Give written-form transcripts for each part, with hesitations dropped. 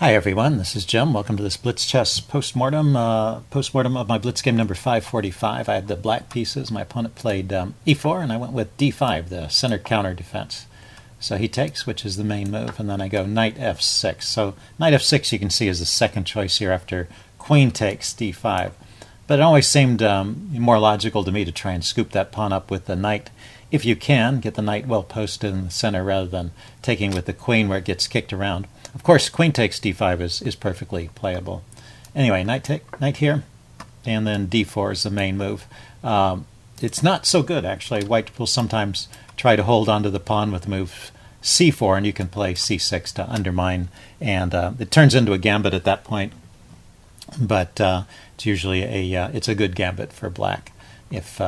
Hi everyone, this is Jim. Welcome to this Blitz chess postmortem of my Blitz game number 545. I had the black pieces. My opponent played e4 and I went with d5, the center counter defense. So he takes, which is the main move, and then I go knight f6. So knight f6 you can see is the second choice here after queen takes d5. But it always seemed more logical to me to try and scoop that pawn up with the knight. If you can, get the knight well posted in the center rather than taking with the queen where it gets kicked around. Of course, queen takes d5 is perfectly playable. Anyway, knight here, and then d4 is the main move. It's not so good, actually. White will sometimes try to hold onto the pawn with the move c4, and you can play c6 to undermine, and it turns into a gambit at that point. But it's usually it's a good gambit for black if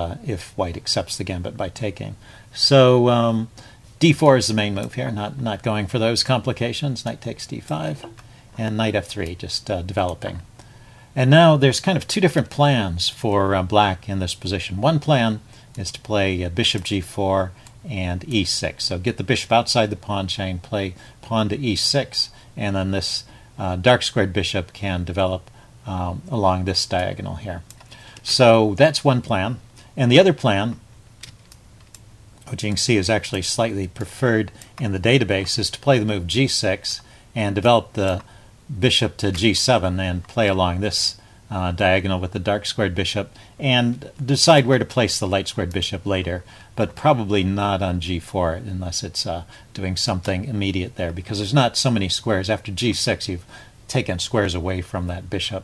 white accepts the gambit by taking. So d4 is the main move here, not going for those complications. Knight takes d5, and knight f3, just developing. And now there's kind of two different plans for black in this position. One plan is to play bishop g4 and e6. So get the bishop outside the pawn chain, play pawn to e6, and then this dark squared bishop can develop along this diagonal here. So that's one plan. And the other plan, which you can see is actually slightly preferred in the database, is to play the move g6 and develop the bishop to g7 and play along this diagonal with the dark squared bishop and decide where to place the light squared bishop later, but probably not on g4 unless it's doing something immediate there, because there's not so many squares. After g6 you've taken squares away from that bishop.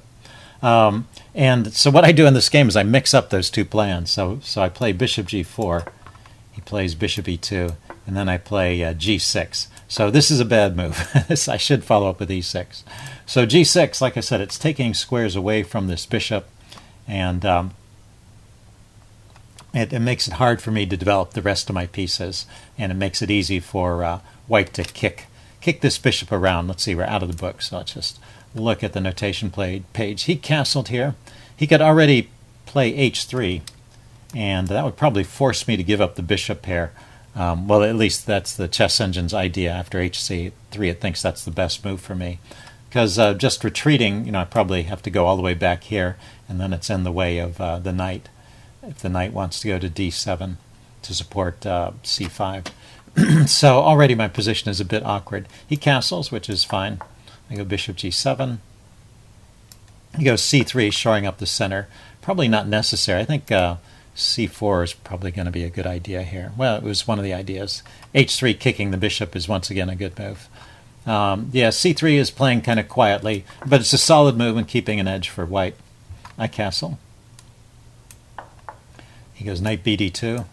And so what I do in this game is I mix up those two plans. So I play bishop g4, he plays bishop e2, and then I play g6. So this is a bad move. I should follow up with e6. So g6, like I said, it's taking squares away from this bishop, and it makes it hard for me to develop the rest of my pieces, and it makes it easy for white to kick this bishop around. Let's see, we're out of the book, so let's just look at the notation page. He castled here. He could already play h3, and that would probably force me to give up the bishop pair. Well, at least that's the chess engine's idea. After hc3, it thinks that's the best move for me, because just retreating, I probably have to go all the way back here, and then it's in the way of the knight, if the knight wants to go to d7 to support c5. So already my position is a bit awkward. He castles, which is fine. I go bishop g7. He goes c3, shoring up the center. Probably not necessary. I think c4 is probably going to be a good idea here. Well, it was one of the ideas. h3, kicking the bishop, is once again a good move. Yeah, c3 is playing kind of quietly, but it's a solid move and keeping an edge for white. I castle. He goes knight bd2.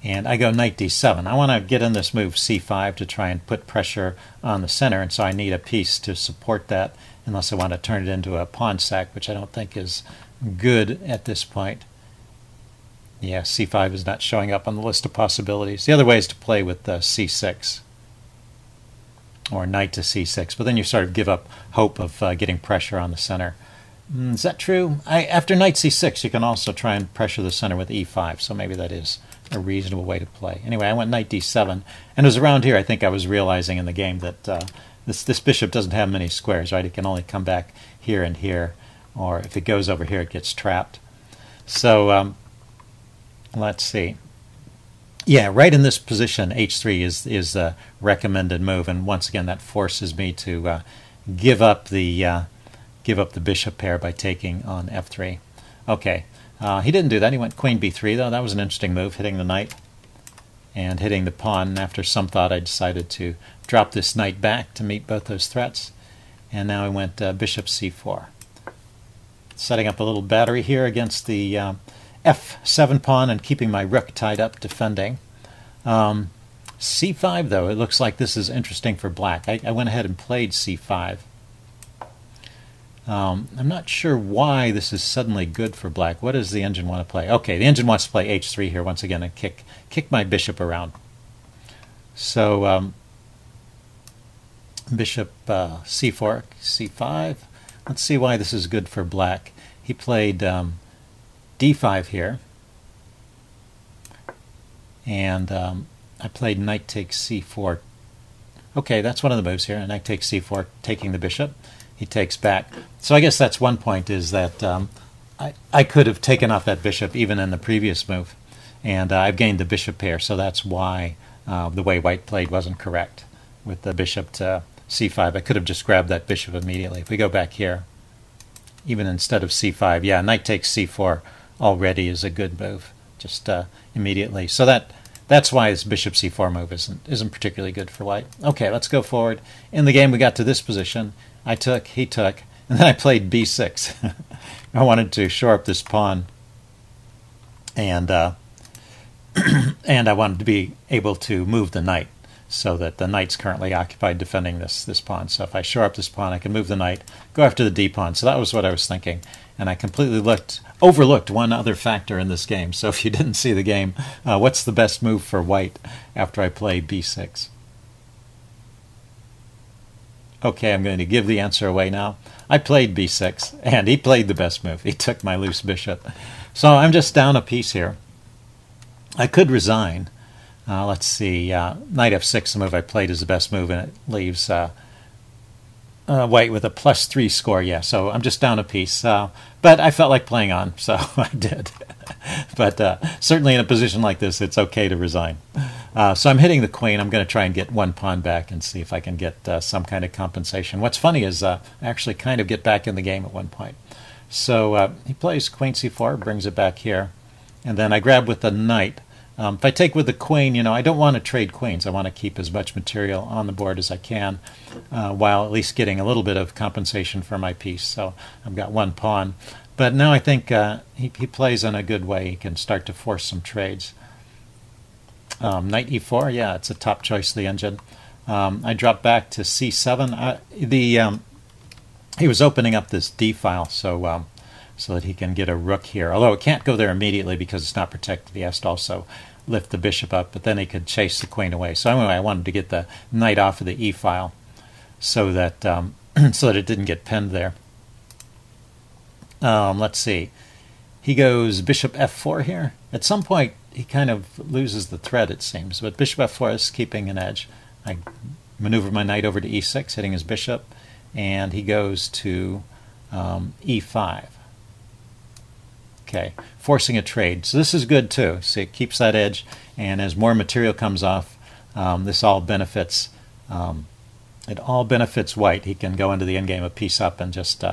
And I go knight d7. I want to get in this move c5 to try and put pressure on the center, and so I need a piece to support that, unless I want to turn it into a pawn sack, which I don't think is good at this point. Yeah, c5 is not showing up on the list of possibilities. The other way is to play with c6, or knight to c6, but then you sort of give up hope of getting pressure on the center. Is that true? After knight c6, you can also try and pressure the center with e5, so maybe that is a reasonable way to play. Anyway, I went knight d7, and it was around here I think I was realizing in the game that this bishop doesn't have many squares, right? It can only come back here and here, or if it goes over here it gets trapped. So let's see. Yeah, right in this position h3 is a recommended move, and once again that forces me to give up the bishop pair by taking on f3. Okay. He didn't do that. He went queen b3, though. That was an interesting move, hitting the knight and hitting the pawn. And after some thought, I decided to drop this knight back to meet both those threats. And now I went bishop c4. Setting up a little battery here against the f7 pawn and keeping my rook tied up, defending. c5, though, it looks like this is interesting for black. I went ahead and played c5. I'm not sure why this is suddenly good for black. What does the engine want to play? Okay, the engine wants to play h3 here once again and kick my bishop around. So bishop c4, c5. Let's see why this is good for black. He played d5 here, and I played knight takes c4 Okay, that's one of the moves here. And knight takes c4, taking the bishop. He takes back. So I guess that's one point, is that I could have taken off that bishop even in the previous move. And I've gained the bishop pair, so that's why the way white played wasn't correct with the bishop to c5. I could have just grabbed that bishop immediately. If we go back here, even instead of c5, yeah, knight takes c4 already is a good move, just immediately. So that's why this bishop c4 move isn't particularly good for white. Okay, let's go forward. In the game, we got to this position. I took, he took, and then I played b6. I wanted to shore up this pawn, and and I wanted to be able to move the knight, so that the knight's currently occupied defending this pawn. So if I shore up this pawn, I can move the knight, go after the d pawn. So that was what I was thinking. And I completely overlooked one other factor in this game. So if you didn't see the game, what's the best move for white after I play b6? Okay, I'm going to give the answer away now. I played b6, and he played the best move. He took my loose bishop. So I'm just down a piece here. I could resign. Let's see, knight f6, the move I played, is the best move, and it leaves white with a +3 score. Yeah, so I'm just down a piece. But I felt like playing on, so I did. But certainly in a position like this, it's okay to resign. So I'm hitting the queen. I'm going to try and get one pawn back and see if I can get some kind of compensation. What's funny is I actually kind of get back in the game at one point. So he plays queen c4, brings it back here, and then I grab with the knight. If I take with the queen, I don't want to trade queens. I want to keep as much material on the board as I can, while at least getting a little bit of compensation for my piece. So I've got one pawn. But now I think he plays in a good way. He can start to force some trades. Knight e4, yeah, it's a top choice of the engine. I drop back to c7. He was opening up this d file, so that he can get a rook here. Although it can't go there immediately because it's not protected. He has to also lift the bishop up, but then he could chase the queen away. So anyway, I wanted to get the knight off of the e file so that so that it didn't get pinned there. Let's see. He goes bishop f4 here. At some point, he kind of loses the thread, it seems. But bishop f4 is keeping an edge. I maneuver my knight over to e6, hitting his bishop, and he goes to e5. Okay, forcing a trade. So this is good too. See, it keeps that edge, and as more material comes off, this all benefits. It all benefits white. He can go into the endgame a piece up and just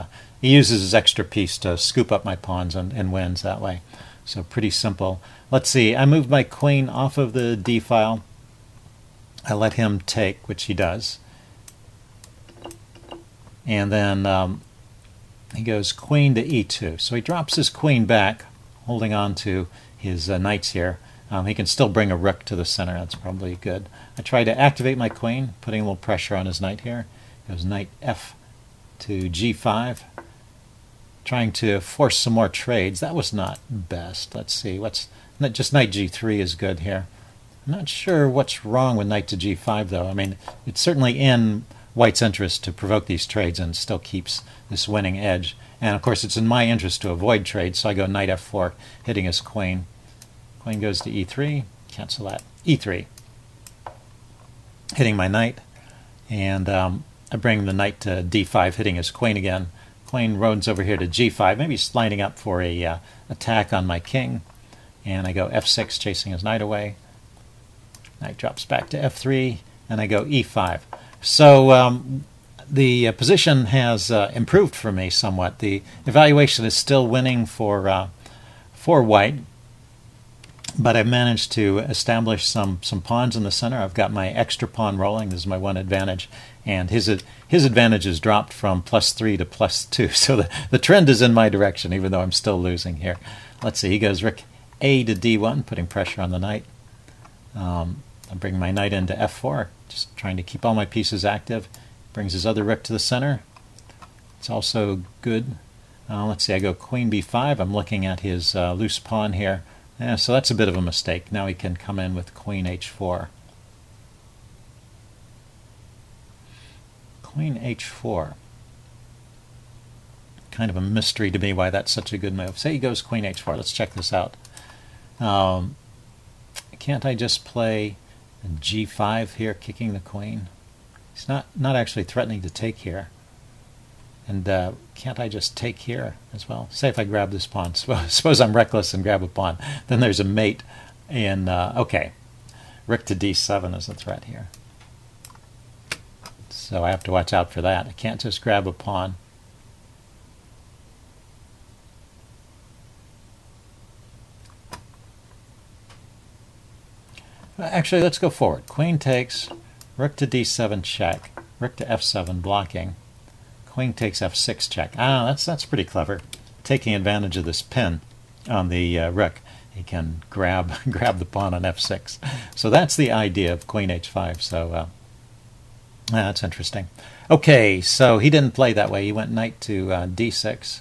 he uses his extra piece to scoop up my pawns and wins that way. So pretty simple. Let's see. I moved my queen off of the d file. I let him take, which he does, and then he goes queen to e2. So he drops his queen back, holding on to his knights here. He can still bring a rook to the center. That's probably good. I try to activate my queen, putting a little pressure on his knight here. Goes knight f to g5, trying to force some more trades. That was not best. Let's see. Just knight g3 is good here. I'm not sure what's wrong with knight to g5, though. I mean, it's certainly in white's interest to provoke these trades and still keeps this winning edge. And of course, it's in my interest to avoid trades, so I go knight f4, hitting his queen. Queen goes to e3, cancel that, e3, hitting my knight, and I bring the knight to d5, hitting his queen again. Queen runs over here to g5, maybe he's lining up for a attack on my king, and I go f6, chasing his knight away. Knight drops back to f3, and I go e5. So the position has improved for me somewhat. The evaluation is still winning for white, but I've managed to establish some pawns in the center. I've got my extra pawn rolling. This is my one advantage, and his advantage has dropped from +3 to +2. So the trend is in my direction, even though I'm still losing here. Let's see. He goes rook a to d1, putting pressure on the knight. I bring my knight into f4, just trying to keep all my pieces active. Brings his other rook to the center. It's also good. Let's see, I go queen b5. I'm looking at his loose pawn here. Yeah, so that's a bit of a mistake. Now he can come in with queen h4. Queen h4. Kind of a mystery to me why that's such a good move. Say he goes queen h4. Let's check this out. Can't I just play g5 here, kicking the queen? He's not actually threatening to take here. And can't I just take here as well? Say if I grab this pawn. Suppose I'm reckless and grab a pawn. Then there's a mate in, okay, rook to d7 is a threat here. So I have to watch out for that. I can't just grab a pawn. Actually, let's go forward. Queen takes, rook to d7 check, rook to f7 blocking. Queen takes f6 check. Ah, that's pretty clever. Taking advantage of this pin on the rook, he can grab the pawn on f6. So that's the idea of queen h5. So that's interesting. Okay, so he didn't play that way. He went knight to d6.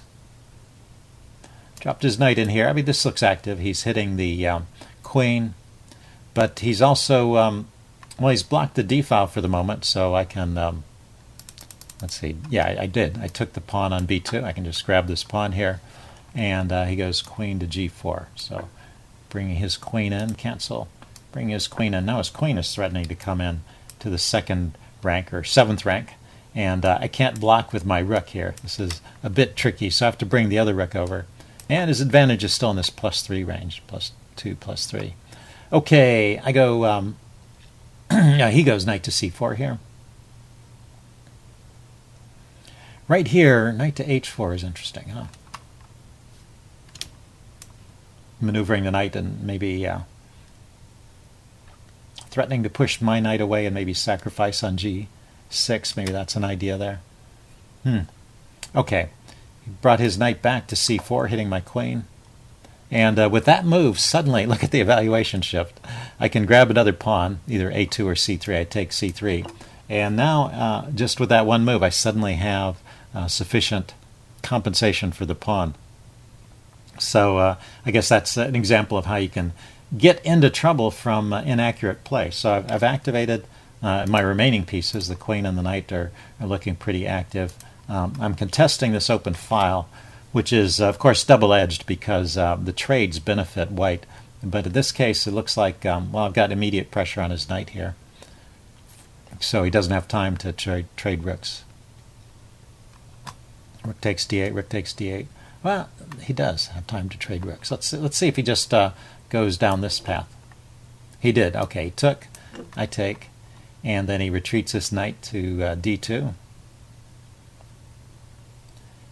Dropped his knight in here. I mean, this looks active. He's hitting the queen, but he's also well, he's blocked the d file for the moment, so I can. Let's see. Yeah, I did. I took the pawn on b2. I can just grab this pawn here. And he goes queen to g4. So bringing his queen in, cancel. Bringing his queen in. Now his queen is threatening to come in to the second rank or seventh rank. And I can't block with my rook here. This is a bit tricky, so I have to bring the other rook over. And his advantage is still in this +3 range. +2, +3. Okay, I go... yeah, he goes knight to c4 here. Right here, knight to h4 is interesting, huh? Maneuvering the knight and maybe threatening to push my knight away and maybe sacrifice on g6. Maybe that's an idea there. Okay. He brought his knight back to c4, hitting my queen. And with that move, suddenly, look at the evaluation shift. I can grab another pawn, either a2 or c3. I take c3. And now, just with that one move, I suddenly have sufficient compensation for the pawn. So I guess that's an example of how you can get into trouble from inaccurate play. So I've activated my remaining pieces. The queen and the knight are looking pretty active. I'm contesting this open file, which is, of course, double-edged because the trades benefit white. But in this case, it looks like, well, I've got immediate pressure on his knight here. So he doesn't have time to trade rooks. Rook takes d8, rook takes d8. Well, he does have time to trade rooks. Let's see if he just goes down this path. He did. Okay, he took, I take, and then he retreats his knight to d2.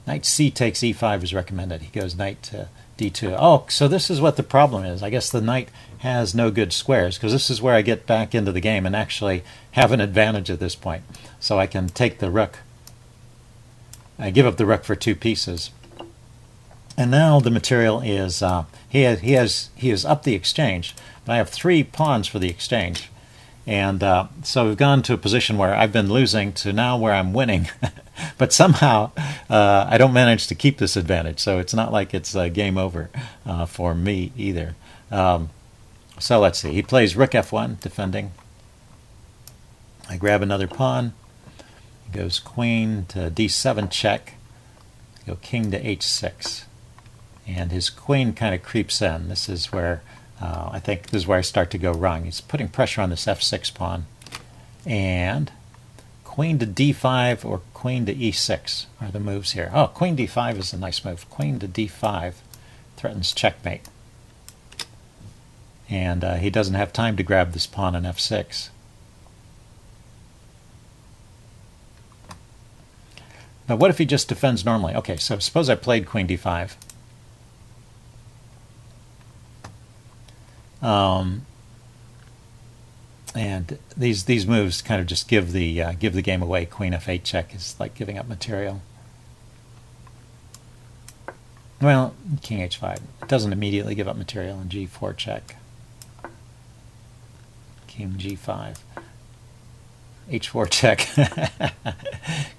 Knight c takes e5 is recommended. He goes knight to d2. Oh, so this is what the problem is. I guess the knight has no good squares, because this is where I get back into the game and actually have an advantage at this point. So I can take the rook. I give up the rook for 2 pieces. And now the material is, he has upped the exchange, but I have 3 pawns for the exchange. And so we've gone to a position where I've been losing to now where I'm winning. But somehow I don't manage to keep this advantage, so it's not like it's game over for me either. So let's see. He plays rook f1, defending. I grab another pawn. He goes queen to d7 check. Go king to h6. And his queen kind of creeps in. This is where I think this is where I start to go wrong. He's putting pressure on this f6 pawn. And queen to d5 or queen to e6 are the moves here. Oh, queen d5 is a nice move. Queen to d5 threatens checkmate. And he doesn't have time to grab this pawn on f6. Now what if he just defends normally? Okay, so suppose I played queen d5. And these moves kind of just give the game away. Queen f8 check is like giving up material. Well, king h5. It doesn't immediately give up material. And g4 check. King g5. h4 check.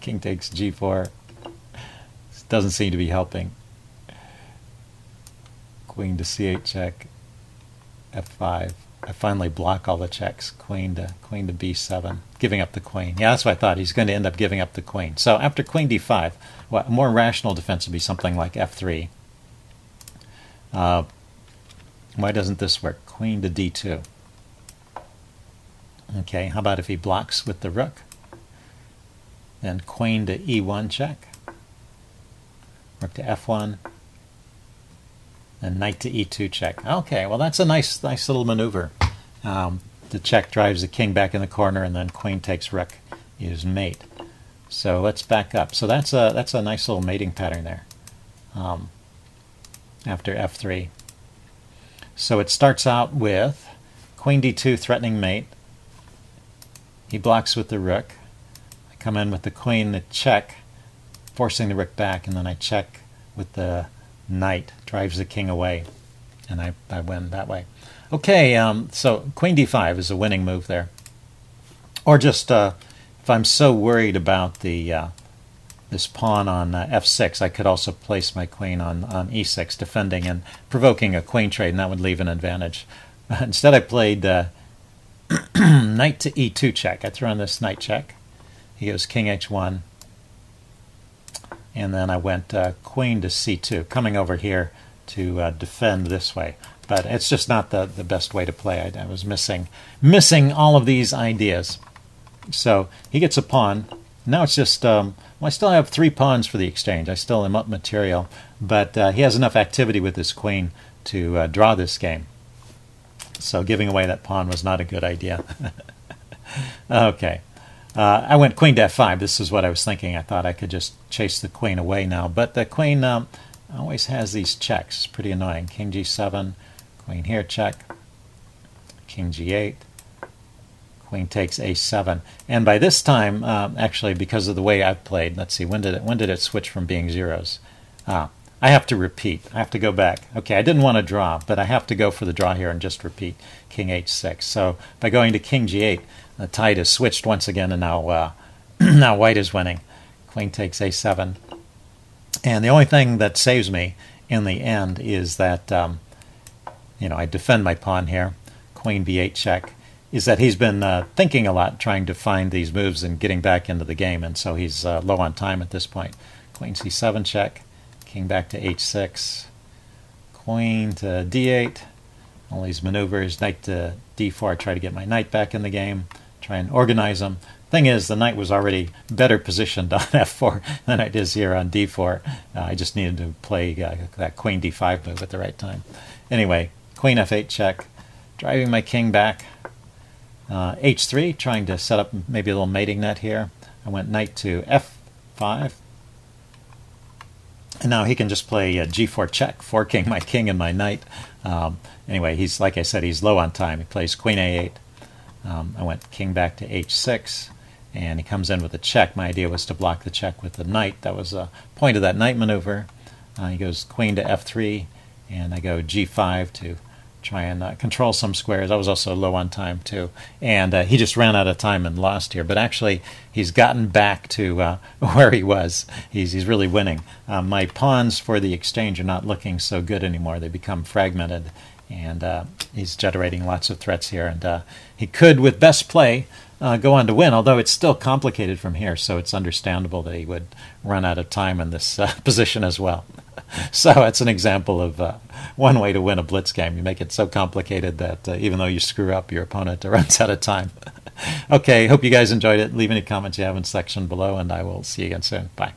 King takes g4. This doesn't seem to be helping. Queen to c8 check. f5. I finally block all the checks. Queen to b7, giving up the queen. Yeah, that's what I thought. He's going to end up giving up the queen. So after queen d5, well, a more rational defense would be something like f3. Why doesn't this work? Queen to d2. Okay, how about if he blocks with the rook? then queen to e1 check, rook to f1, and knight to e2 check. Okay, well that's a nice little maneuver. The check drives the king back in the corner, and then queen takes rook is mate. So let's back up. So that's a nice little mating pattern there. After f3. So it starts out with queen d2 threatening mate. He blocks with the rook. I come in with the queen to check, forcing the rook back, and then I check with the knight, drives the king away, and I win that way. Okay, so queen d5 is a winning move there. Or just if I'm so worried about the this pawn on f6, I could also place my queen on e6, defending and provoking a queen trade, and that would leave an advantage. Instead, I played knight to e2 check. I threw on this knight check. He goes king h1, and then I went queen to c2, coming over here to defend this way. But it's just not the best way to play. I was missing all of these ideas. So he gets a pawn. Now it's just, well, I still have 3 pawns for the exchange. I still am up material, but he has enough activity with his queen to draw this game. So giving away that pawn was not a good idea. Okay. I went queen to f5. This is what I was thinking. I thought I could just chase the queen away now, but the queen always has these checks. It's pretty annoying. King g7, queen here, check. King g8. Queen takes a7, and by this time, actually, because of the way I've played, let's see, when did it switch from being zeros? I have to repeat. I have to go back. Okay, I didn't want to draw, but I have to go for the draw here and just repeat king h6. So by going to king g8, the tide is switched once again, and now now white is winning. Queen takes a7, and the only thing that saves me in the end is that I defend my pawn here. Queen b8 check. Is that he's been thinking a lot, trying to find these moves and getting back into the game, and so he's low on time at this point. Queen c7 check, king back to h6, queen to d8, all these maneuvers, knight to d4, I try to get my knight back in the game, try and organize him. Thing is, the knight was already better positioned on f4 than it is here on d4. I just needed to play that queen d5 move at the right time. Anyway, queen f8 check, driving my king back. h3, trying to set up maybe a little mating net here. I went knight to f5. And now he can just play g4 check, forking my king and my knight. Anyway, he's, like I said, he's low on time. He plays queen a8. I went king back to h6, and he comes in with a check. My idea was to block the check with the knight. That was the point of that knight maneuver. He goes queen to f3, and I go g5 to try and control some squares. I was also low on time too, and he just ran out of time and lost here. But actually, he's gotten back to where he was. He's really winning. My pawns for the exchange are not looking so good anymore. They become fragmented, and he's generating lots of threats here. And he could, with best play, go on to win, although it's still complicated from here, so it's understandable that he would run out of time in this position as well. So it's an example of one way to win a blitz game. You make it so complicated that even though you screw up, your opponent runs out of time. Okay, hope you guys enjoyed it. Leave any comments you have in the section below, and I will see you again soon. Bye.